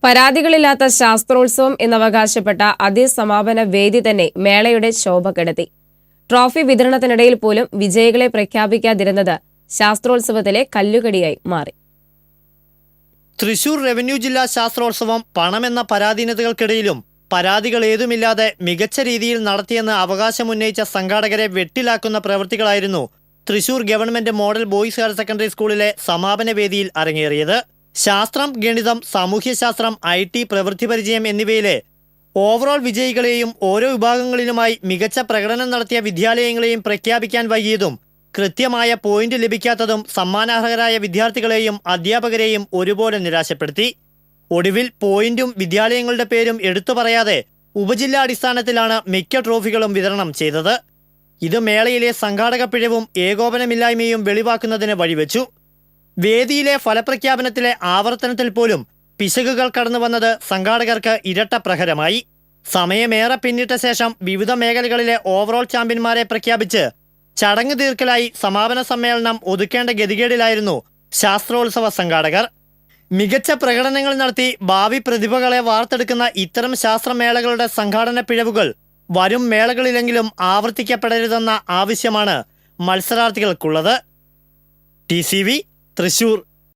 പരാതികളില്ലാത്ത ശാസ്ത്രോത്സവം എന്നവകാശപ്പെട്ട അതേ സമാപന വേദി തന്നെ മേളയുടെ ശോഭ കെടുത്തി. ട്രോഫി വിതരണത്തിനിടയിൽ പോലും വിജയികളെ പ്രഖ്യാപിക്കാതിരുന്നത് ശാസ്ത്രോത്സവത്തിലെ കല്ലുകടിയായി മാറി. തൃശൂർ റവന്യൂ ജില്ലാ ശാസ്ത്രോത്സവം പണമെന്ന പരാധീനതകൾക്കിടയിലും പരാതികൾ ഏതുമില്ലാതെ മികച്ച രീതിയിൽ നടത്തിയെന്ന് അവകാശമുന്നയിച്ച സംഘാടകരെ വെട്ടിലാക്കുന്ന പ്രവൃത്തികളായിരുന്നു Thrissur government model boys higher secondary സ്കൂളിലെ സമാപന വേദിയിൽ അരങ്ങേറിയത്. ശാസ്ത്രം, ഗണിതം, സാമൂഹ്യശാസ്ത്രം, IT, പ്രവൃത്തി പരിചയം എന്നിവയിലെ ഓവറോൾ വിജയികളെയും ഓരോ വിഭാഗങ്ങളിലുമായി മികച്ച പ്രകടനം നടത്തിയ വിദ്യാലയങ്ങളെയും പ്രഖ്യാപിക്കാൻ വൈകിയതും കൃത്യമായ പോയിന്റ് ലഭിക്കാത്തതും സമ്മാനാർഹരായ വിദ്യാർത്ഥികളെയും അധ്യാപകരെയും ഒരുപോലെ നിരാശപ്പെടുത്തി. ഒടുവിൽ പോയിന്റും വിദ്യാലയങ്ങളുടെ പേരും എടുത്തു പറയാതെ ഉപജില്ലാടിസ്ഥാനത്തിലാണ് മിക്ക ട്രോഫികളും വിതരണം ചെയ്തത്. ഇത് മേളയിലെ സംഘാടക പിഴവും ഏകോപനമില്ലായ്മയും വെളിവാക്കുന്നതിന് വഴിവെച്ചു. വേദിയിലെ ഫലപ്രഖ്യാപനത്തിലെ ആവർത്തനത്തിൽ പോലും പിശകുകൾ കടന്നു വന്നത് സംഘാടകർക്ക് ഇരട്ട പ്രഹരമായി. സമയമേറെ പിന്നിട്ട ശേഷം വിവിധ മേഖലകളിലെ ഓവറോൾ ചാമ്പ്യന്മാരെ പ്രഖ്യാപിച്ച് ചടങ്ങ് തീർക്കലായി സമാപന സമ്മേളനം ഒതുക്കേണ്ട ഗതികേടിലായിരുന്നു ശാസ്ത്രോത്സവ സംഘാടകർ. മികച്ച പ്രകടനങ്ങൾ നടത്തി ഭാവി പ്രതിഭകളെ വാർത്തെടുക്കുന്ന ഇത്തരം ശാസ്ത്രമേളകളുടെ സംഘാടന പിഴവുകൾ വരും മേളകളിലെങ്കിലും ആവർത്തിക്കപ്പെടരുതെന്ന ആവശ്യമാണ് മത്സരാർത്ഥികൾക്കുള്ളത്. TCV തൃശൂർ.